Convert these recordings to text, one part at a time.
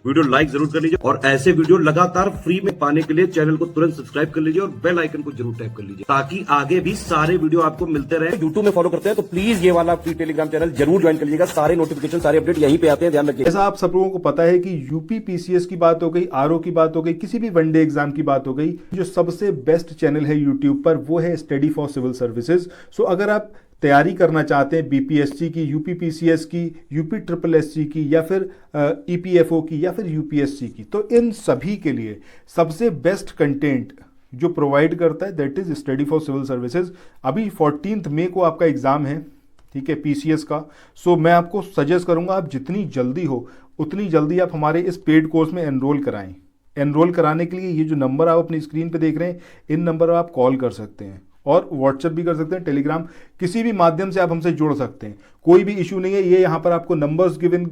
Video like जरूर कर लीजिए और ऐसे वीडियो लगातार फ्री में पाने के लिए चैनल को तुरंत सब्सक्राइब कर लीजिए और बेल आइकन को जरूर टैप कर लीजिए ताकि आगे भी सारे वीडियो आपको मिलते रहे। यूट्यूब में फॉलो करते हैं तो प्लीज ये वाला फ्री टेलीग्राम चैनल जरूर ज्वाइन कर लीजिएगा। सारे नोटिफिकेशन सारे अपडेट यहीं पे आते हैं, ध्यान रखिए। ऐसा आप सब लोगों को पता है कि यूपी पीसीएस की बात हो गई, आरओ की बात हो गई, किसी भी वनडे एग्जाम की बात हो गई, जो सबसे बेस्ट चैनल है यूट्यूब पर वो है स्टडी फॉर सिविल सर्विसेज। सो अगर आप तैयारी करना चाहते हैं बीपीएससी की, यूपी पीसीएस की, यूपी ट्रिपल एससी की या फिर ईपीएफओ की या फिर यूपीएससी की, तो इन सभी के लिए सबसे बेस्ट कंटेंट जो प्रोवाइड करता है that is study for civil services. अभी 14 मई को आपका एग्जाम है, ठीक है, पीसीएस का। सो मैं आपको सजेस्ट करूंगा आप जितनी जल्दी हो उतनी जल्दी आप हमारे इस पेड कोर्स में एनरोल कराएं। एनरोल कराने के लिए ये जो नंबर आप अपनी स्क्रीन पे देख रहे हैं, इन नंबर पर आप कॉल कर सकते हैं और व्हाट्सएप भी कर सकते हैं, टेलीग्राम, किसी भी माध्यम से आप हमसे जुड़ सकते हैं, कोई भी इशू नहीं है। ये यहाँ पर आपको नंबर्स गिवन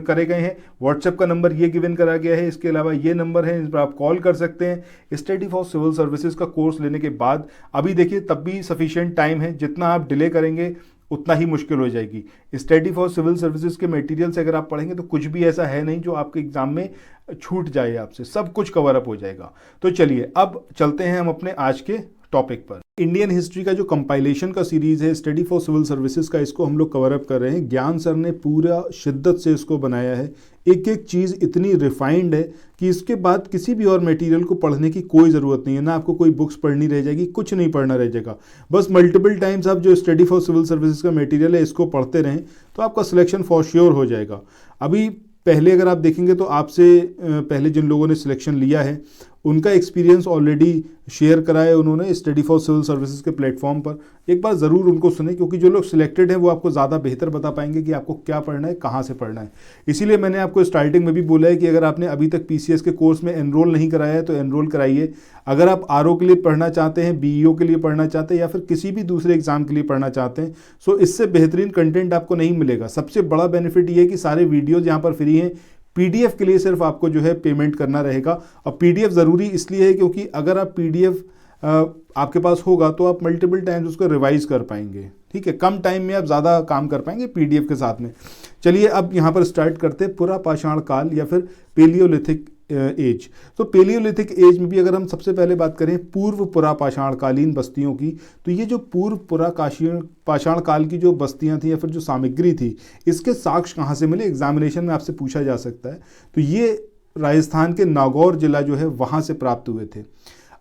करे गए हैं, व्हाट्सएप का नंबर ये गिवन करा गया है, इसके अलावा ये नंबर है, इस पर आप कॉल कर सकते हैं। स्टडी फॉर सिविल सर्विसेज का कोर्स लेने के बाद अभी देखिए तब भी सफिशिएंट टाइम है, जितना आप डिले करेंगे उतना ही मुश्किल हो जाएगी। स्टडी फॉर सिविल सर्विसेज के मटेरियल से अगर आप पढ़ेंगे तो कुछ भी ऐसा है नहीं जो आपके एग्जाम में छूट जाए, आपसे सब कुछ कवर अप हो जाएगा। तो चलिए अब चलते हैं हम अपने आज के टॉपिक पर। इंडियन हिस्ट्री का जो कंपाइलेशन का सीरीज है स्टडी फॉर सिविल सर्विसेज का, इसको हम लोग कवर अप कर रहे हैं। ज्ञान सर ने पूरा शिद्दत से इसको बनाया है, एक एक चीज़ इतनी रिफाइंड है कि इसके बाद किसी भी और मटेरियल को पढ़ने की कोई ज़रूरत नहीं है, ना आपको कोई बुक्स पढ़नी रह जाएगी, कुछ नहीं पढ़ना रह जाएगा। बस मल्टीपल टाइम्स आप जो स्टडी फॉर सिविल सर्विसेज का मटेरियल है इसको पढ़ते रहें तो आपका सिलेक्शन फॉर श्योर हो जाएगा। अभी पहले अगर आप देखेंगे तो आपसे पहले जिन लोगों ने सिलेक्शन लिया है उनका एक्सपीरियंस ऑलरेडी शेयर करा है उन्होंने स्टडी फॉर सिविल सर्विसेज के प्लेटफॉर्म पर। एक बार ज़रूर उनको सुने क्योंकि जो लोग सिलेक्टेड हैं वो आपको ज़्यादा बेहतर बता पाएंगे कि आपको क्या पढ़ना है, कहाँ से पढ़ना है। इसीलिए मैंने आपको स्टार्टिंग में भी बोला है कि अगर आपने अभी तक पीसीएस के कोर्स में एनरोल नहीं कराया है तो एनरोल कराइए। अगर आप आरओ के लिए पढ़ना चाहते हैं, बीईओ के लिए पढ़ना चाहते हैं या फिर किसी भी दूसरे एग्जाम के लिए पढ़ना चाहते हैं, सो इससे बेहतरीन कंटेंट आपको नहीं मिलेगा। सबसे बड़ा बेनिफिट ये है कि सारे वीडियोज़ यहाँ पर फ्री हैं। पीडीएफ के लिए सिर्फ आपको जो है पेमेंट करना रहेगा। और पीडीएफ ज़रूरी इसलिए है क्योंकि अगर आप पीडीएफ आपके पास होगा तो आप मल्टीपल टाइम्स उसको रिवाइज कर पाएंगे, ठीक है, कम टाइम में आप ज़्यादा काम कर पाएंगे पीडीएफ के साथ में। चलिए अब यहाँ पर स्टार्ट करते हैं पुरा पाषाण काल या फिर पेलियोलिथिक एज। तो पेलियोलिथिक एज में भी अगर हम सबसे पहले बात करें पूर्व पुरा पाषाणकालीन बस्तियों की, तो ये जो पूर्व पुरा पाषाण काल की जो बस्तियां थी या फिर जो सामग्री थी, इसके साक्ष्य कहाँ से मिले, एग्जामिनेशन में आपसे पूछा जा सकता है। तो ये राजस्थान के नागौर जिला जो है वहाँ से प्राप्त हुए थे।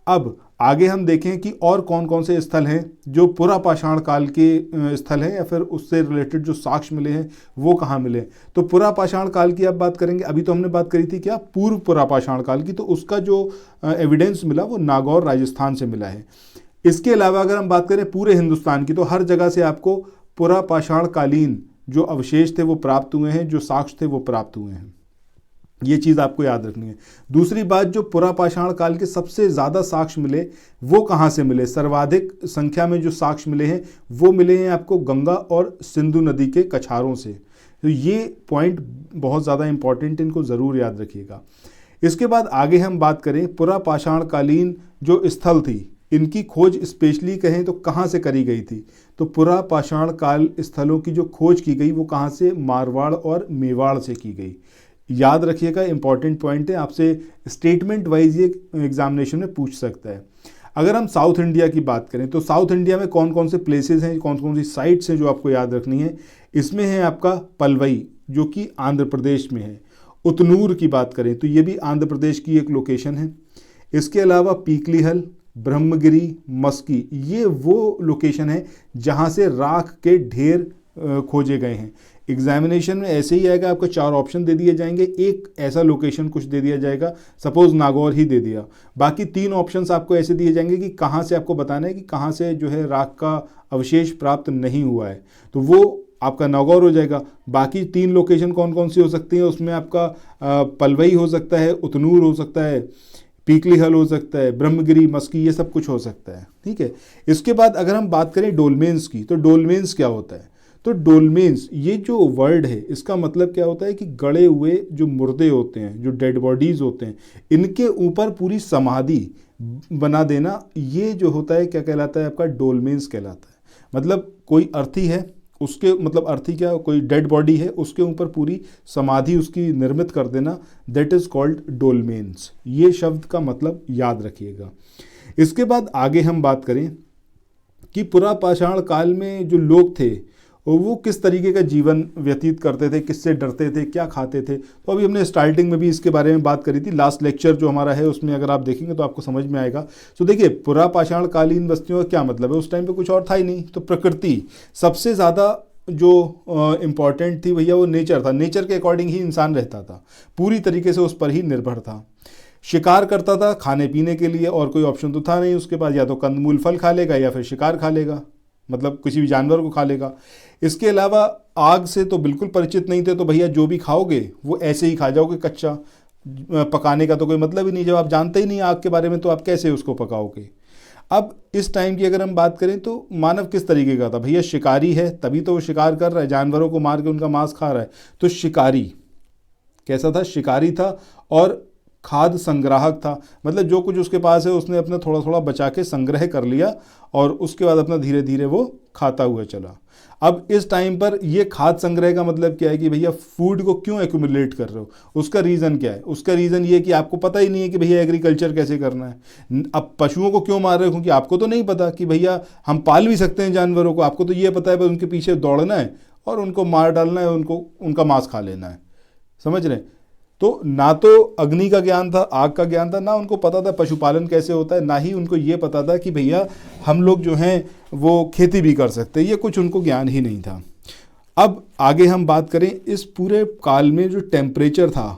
अब आगे हम देखें कि और कौन कौन से स्थल हैं जो पुरा पाषाण काल के स्थल हैं या फिर उससे रिलेटेड जो साक्ष्य मिले हैं वो कहाँ मिले। तो पुरा पाषाण काल की अब बात करेंगे। अभी तो हमने बात करी थी क्या पूर्व पुरा पाषाण काल की, तो उसका जो एविडेंस मिला वो नागौर राजस्थान से मिला है। इसके अलावा अगर हम बात करें पूरे हिंदुस्तान की, तो हर जगह से आपको पुरा पाषाण कालीन जो अवशेष थे वो प्राप्त हुए हैं, जो साक्ष्य थे वो प्राप्त हुए हैं। ये चीज़ आपको याद रखनी है। दूसरी बात, जो पुरा पाषाण काल के सबसे ज़्यादा साक्ष्य मिले वो कहाँ से मिले, सर्वाधिक संख्या में जो साक्ष्य मिले हैं वो मिले हैं आपको गंगा और सिंधु नदी के कछारों से। तो ये पॉइंट बहुत ज़्यादा इंपॉर्टेंट, इनको ज़रूर याद रखिएगा। इसके बाद आगे हम बात करें पुरा पाषाण कालीन जो स्थल थी इनकी खोज स्पेशली कहें तो कहाँ से करी गई थी। तो पुरा पाषाण काल स्थलों की जो खोज की गई वो कहाँ से, मारवाड़ और मेवाड़ से की गई। याद रखिएगा, इंपॉर्टेंट पॉइंट है, आपसे स्टेटमेंट वाइज ये एग्जामिनेशन में पूछ सकता है। अगर हम साउथ इंडिया की बात करें तो साउथ इंडिया में कौन कौन से प्लेसेस हैं, कौन कौन सी साइट्स हैं जो आपको याद रखनी है। इसमें है आपका पलवई जो कि आंध्र प्रदेश में है। उतनूर की बात करें तो ये भी आंध्र प्रदेश की एक लोकेशन है। इसके अलावा पीकलीहल, ब्रह्मगिरी, मस्की, ये वो लोकेशन है जहाँ से राख के ढेर खोजे गए हैं। एग्जामिनेशन में ऐसे ही आएगा, आपको 4 ऑप्शन दे दिए जाएंगे, एक ऐसा लोकेशन कुछ दे दिया जाएगा, सपोज नागौर ही दे दिया, बाकी 3 ऑप्शंस आपको ऐसे दिए जाएंगे कि कहाँ से आपको बताना है कि कहाँ से जो है राख का अवशेष प्राप्त नहीं हुआ है, तो वो आपका नागौर हो जाएगा। बाकी 3 लोकेशन कौन कौन सी हो सकती हैं, उसमें आपका पलवई हो सकता है, उतनूर हो सकता है, पीकलीहल हो सकता है, ब्रह्मगिरी, मस्की, ये सब कुछ हो सकता है, ठीक है। इसके बाद अगर हम बात करें डोलमेंस की, तो डोलमेंस क्या होता है। तो डोलमेंस ये जो वर्ड है इसका मतलब क्या होता है कि गड़े हुए जो मुर्दे होते हैं, जो डेड बॉडीज़ होते हैं, इनके ऊपर पूरी समाधि बना देना, ये जो होता है क्या कहलाता है, आपका डोलमेंस कहलाता है। मतलब कोई अर्थी है, उसके मतलब अर्थ ही क्या, कोई डेड बॉडी है उसके ऊपर पूरी समाधि उसकी निर्मित कर देना, दैट इज कॉल्ड डोलमेन्स। ये शब्द का मतलब याद रखिएगा। इसके बाद आगे हम बात करें कि पुरापाषाण काल में जो लोग थे वो किस तरीके का जीवन व्यतीत करते थे, किससे डरते थे, क्या खाते थे। तो अभी हमने स्टार्टिंग में भी इसके बारे में बात करी थी, लास्ट लेक्चर जो हमारा है उसमें अगर आप देखेंगे तो आपको समझ में आएगा। तो देखिए, पुरापाषाण कालीन बस्तियों का क्या मतलब है, उस टाइम पे कुछ और था ही नहीं। तो प्रकृति सबसे ज़्यादा जो इम्पॉर्टेंट थी भैया वो नेचर था, नेचर के अकॉर्डिंग ही इंसान रहता था, पूरी तरीके से उस पर ही निर्भर था। शिकार करता था खाने पीने के लिए, और कोई ऑप्शन तो था नहीं उसके पास, या तो कंदमूल फल खा लेगा या फिर शिकार खा लेगा, मतलब किसी भी जानवर को खा लेगा। इसके अलावा आग से तो बिल्कुल परिचित नहीं थे, तो भैया जो भी खाओगे वो ऐसे ही खा जाओगे कच्चा, पकाने का तो कोई मतलब ही नहीं। जब आप जानते ही नहीं आग के बारे में तो आप कैसे उसको पकाओगे। अब इस टाइम की अगर हम बात करें तो मानव किस तरीके का था, भैया शिकारी है तभी तो वो शिकार कर रहा है, जानवरों को मार के उनका मांस खा रहा है। तो शिकारी कैसा था, शिकारी था और खाद्य संग्राहक था, मतलब जो कुछ उसके पास है उसने अपना थोड़ा थोड़ा बचा के संग्रह कर लिया और उसके बाद अपना धीरे धीरे वो खाता हुआ चला। अब इस टाइम पर ये खाद्य संग्रह का मतलब क्या है कि भैया फूड को क्यों एक्यूमुलेट कर रहे हो, उसका रीज़न क्या है। उसका रीज़न ये कि आपको पता ही नहीं है कि भैया एग्रीकल्चर कैसे करना है। अब पशुओं को क्यों मार रहे हो, क्योंकि आपको तो नहीं पता कि भैया हम पाल भी सकते हैं जानवरों को, आपको तो ये पता है बस उनके पीछे दौड़ना है और उनको मार डालना है, उनको उनका मांस खा लेना है, समझ रहे हैं। तो ना तो अग्नि का ज्ञान था, आग का ज्ञान था, ना उनको पता था पशुपालन कैसे होता है, ना ही उनको ये पता था कि भैया हम लोग जो हैं वो खेती भी कर सकते हैं, ये कुछ उनको ज्ञान ही नहीं था। अब आगे हम बात करें, इस पूरे काल में जो टेम्परेचर था,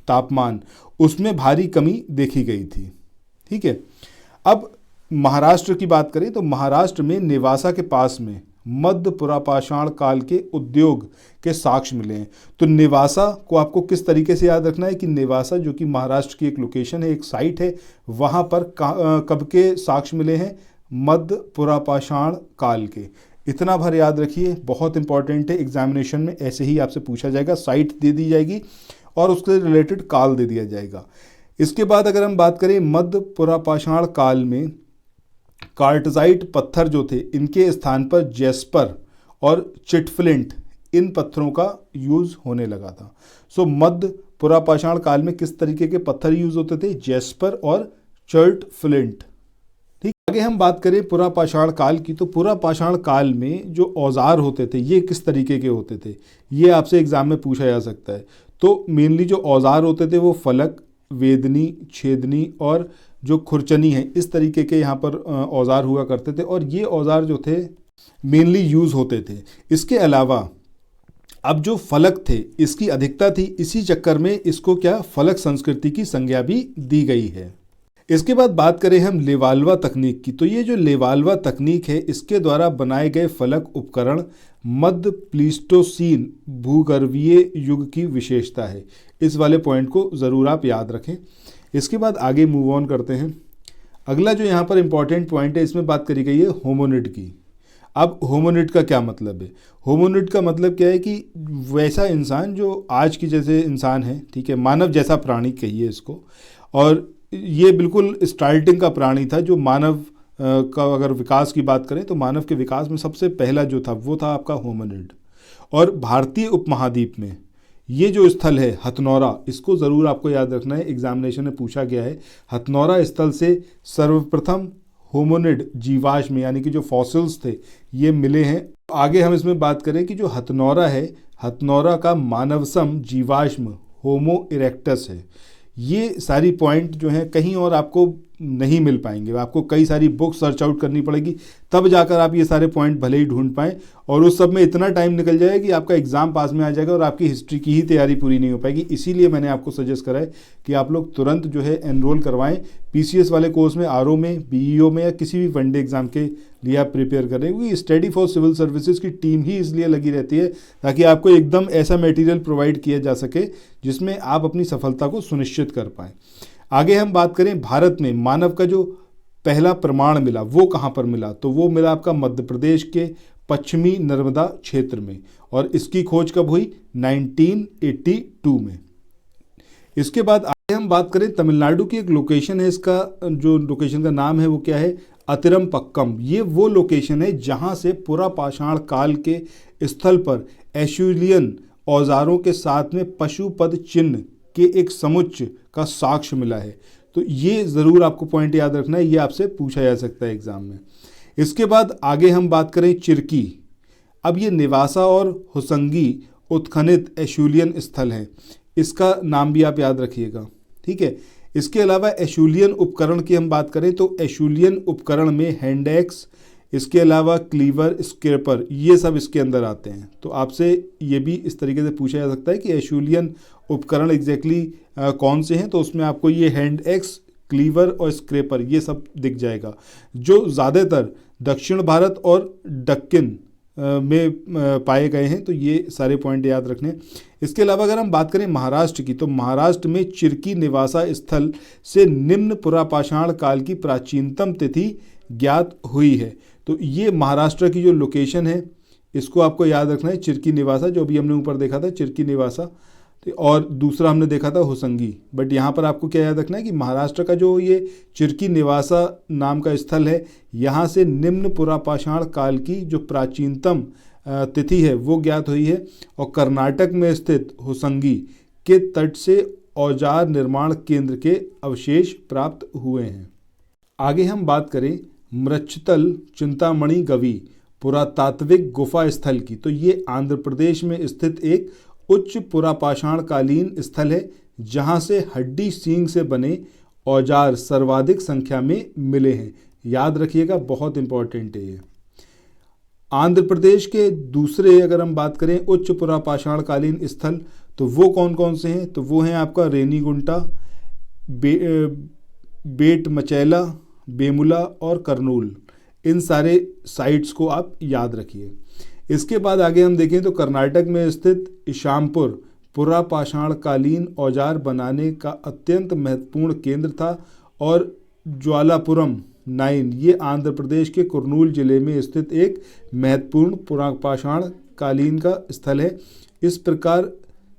तापमान, उसमें भारी कमी देखी गई थी, ठीक है। अब महाराष्ट्र की बात करें तो महाराष्ट्र में नेवासा के पास में मध्य पुरापाषाण काल के उद्योग के साक्ष्य मिले हैं। तो नेवासा को आपको किस तरीके से याद रखना है कि नेवासा जो कि महाराष्ट्र की एक लोकेशन है, एक साइट है, वहाँ पर कब के साक्ष्य मिले हैं, मध्य पुरापाषाण काल के। इतना भर याद रखिए, बहुत इंपॉर्टेंट है, एग्जामिनेशन में ऐसे ही आपसे पूछा जाएगा, साइट दे दी जाएगी और उसके रिलेटेड काल दे दिया जाएगा। इसके बाद अगर हम बात करें मध्य पुरापाषाण काल में कार्टजाइट पत्थर जो थे, इनके स्थान पर जेस्पर और चिटफ्लिंट, इन पत्थरों का यूज़ होने लगा था। सो मध्य पुरापाषाण काल में किस तरीके के पत्थर यूज़ होते थे, जेस्पर और चिटफ्लिंट, ठीक। आगे हम बात करें पुरापाषाण काल की, तो पुरापाषाण काल में जो औजार होते थे ये किस तरीके के होते थे, ये आपसे एग्जाम में पूछा जा सकता है। तो मेनली जो औजार होते थे वो फलक, वेदनी, छेदनी और जो खुरचनी है, इस तरीके के यहाँ पर औजार हुआ करते थे, और ये औजार जो थे मेनली यूज़ होते थे। इसके अलावा अब जो फलक थे इसकी अधिकता थी, इसी चक्कर में इसको क्या फलक संस्कृति की संज्ञा भी दी गई है। इसके बाद बात करें हम लेवाल्वा तकनीक की, तो ये जो लेवाल्वा तकनीक है इसके द्वारा बनाए गए फलक उपकरण मध्य प्लीस्टोसीन भूगर्भीय युग की विशेषता है। इस वाले पॉइंट को ज़रूर आप याद रखें। इसके बाद आगे मूव ऑन करते हैं। अगला जो यहाँ पर इंपॉर्टेंट पॉइंट है, इसमें बात करी गई है होमोनिड की। अब होमोनिड का क्या मतलब है, होमोनिड का मतलब क्या है कि वैसा इंसान जो आज की जैसे इंसान है, ठीक है, मानव जैसा प्राणी कहिए इसको, और ये बिल्कुल स्टार्टिंग का प्राणी था जो मानव का अगर विकास की बात करें तो मानव के विकास में सबसे पहला जो था वो था आपका होमोनिड। और भारतीय उपमहाद्वीप में ये जो स्थल है हथनौरा, इसको ज़रूर आपको याद रखना है, एग्जामिनेशन में पूछा गया है। हथनौरा स्थल से सर्वप्रथम होमोनिड जीवाश्म यानी कि जो फॉसिल्स थे ये मिले हैं। आगे हम इसमें बात करें कि जो हथनौरा है, हथनौरा का मानवसम जीवाश्म होमो इरेक्टस है। ये सारी पॉइंट जो हैं कहीं और आपको नहीं मिल पाएंगे, आपको कई सारी बुक सर्च आउट करनी पड़ेगी, तब जाकर आप ये सारे पॉइंट भले ही ढूंढ पाएँ, और उस सब में इतना टाइम निकल जाएगा कि आपका एग्जाम पास में आ जाएगा और आपकी हिस्ट्री की ही तैयारी पूरी नहीं हो पाएगी। इसीलिए मैंने आपको सजेस्ट करा है कि आप लोग तुरंत जो है एनरोल करवाएं पीसीएस वाले कोर्स में, आरओ में, बीईओ में, या किसी भी वनडे एग्जाम के लिए आप प्रिपेयर करें, क्योंकि स्टडी फॉर सिविल सर्विसेज की टीम ही इसलिए लगी रहती है ताकि आपको एकदम ऐसा मटेरियल प्रोवाइड किया जा सके जिसमें आप अपनी सफलता को सुनिश्चित कर पाएँ। आगे हम बात करें भारत में मानव का जो पहला प्रमाण मिला वो कहाँ पर मिला, तो वो मिला आपका मध्य प्रदेश के पश्चिमी नर्मदा क्षेत्र में, और इसकी खोज कब हुई, 1982 में। इसके बाद आगे हम बात करें तमिलनाडु की एक लोकेशन है, इसका जो लोकेशन का नाम है वो क्या है, अतिरमपक्कम, ये वो लोकेशन है जहां से पुरापाषाण काल के स्थल पर एशुलियन औजारों के साथ में पशुपद चिन्ह के एक समुच्चय का साक्ष्य मिला है। तो ये ज़रूर आपको पॉइंट याद रखना है, ये आपसे पूछा जा सकता है एग्जाम में। इसके बाद आगे हम बात करें चिरकी। अब ये निवासा और हुसंगी उत्खनित एशुलियन स्थल है, इसका नाम भी आप याद रखिएगा, ठीक है। इसके अलावा एशुलियन उपकरण की हम बात करें तो एशुलियन उपकरण में हैंड एक्स, इसके अलावा क्लीवर, स्क्रैपर, ये सब इसके अंदर आते हैं। तो आपसे ये भी इस तरीके से पूछा जा सकता है कि एशुलियन उपकरण एग्जैक्टली कौन से हैं, तो उसमें आपको ये हैंड एक्स, क्लीवर और स्क्रैपर ये सब दिख जाएगा, जो ज़्यादातर दक्षिण भारत और दक्कन में पाए गए हैं। तो ये सारे पॉइंट याद रखने। इसके अलावा अगर हम बात करें महाराष्ट्र की, तो महाराष्ट्र में चिरकी निवासा स्थल से निम्न पुरापाषाण काल की प्राचीनतम तिथि ज्ञात हुई है। तो ये महाराष्ट्र की जो लोकेशन है इसको आपको याद रखना है, चिरकी निवासा, जो भी हमने ऊपर देखा था चिरकी निवासा, और दूसरा हमने देखा था हुसंगी। बट यहाँ पर आपको क्या याद रखना है कि महाराष्ट्र का जो ये चिरकी निवासा नाम का स्थल है, यहाँ से निम्न पुरापाषाण काल की जो प्राचीनतम तिथि है वो ज्ञात हुई है। और कर्नाटक में स्थित हुसंगी के तट से औजार निर्माण केंद्र के अवशेष प्राप्त हुए हैं। आगे हम बात करें मृच्छतल चिंतामणि गवी पुरातात्विक गुफा स्थल की, तो ये आंध्र प्रदेश में स्थित एक उच्च पुरापाषाण कालीन स्थल है, जहां से हड्डी सींग से बने औजार सर्वाधिक संख्या में मिले हैं। याद रखिएगा, बहुत इंपॉर्टेंट है ये। आंध्र प्रदेश के दूसरे अगर हम बात करें उच्च पुरापाषाण कालीन स्थल, तो वो कौन कौन से हैं, तो वो हैं आपका रेनीगुंटा, बेट मचैला, बेमुला और करनूल। इन सारे साइट्स को आप याद रखिए। इसके बाद आगे हम देखें तो कर्नाटक में स्थित इशामपुर पुरापाषाण कालीन औजार बनाने का अत्यंत महत्वपूर्ण केंद्र था। और ज्वालापुरम 9 ये आंध्र प्रदेश के कुर्नूल जिले में स्थित एक महत्वपूर्ण पुरापाषाण कालीन का स्थल है। इस प्रकार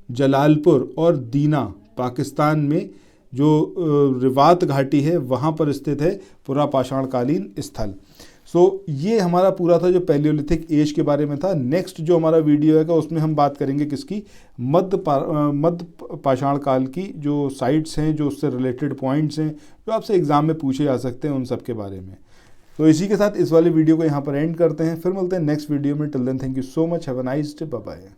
जलालपुर और दीना पाकिस्तान में जो रिवात घाटी है वहाँ पर स्थित है पुरापाषाण कालीन स्थल। ये हमारा पूरा था जो पैलियोलिथिक एज के बारे में था। नेक्स्ट जो हमारा वीडियो है उसमें हम बात करेंगे किसकी, मध्य पाषाण काल की जो साइट्स हैं, जो उससे रिलेटेड पॉइंट्स हैं जो आपसे एग्जाम में पूछे जा सकते हैं, उन सब के बारे में। तो इसी के साथ इस वाले वीडियो को यहाँ पर एंड करते हैं, फिर मिलते हैं नेक्स्ट वीडियो में। Till then thank you so much, have a nice day, bye bye.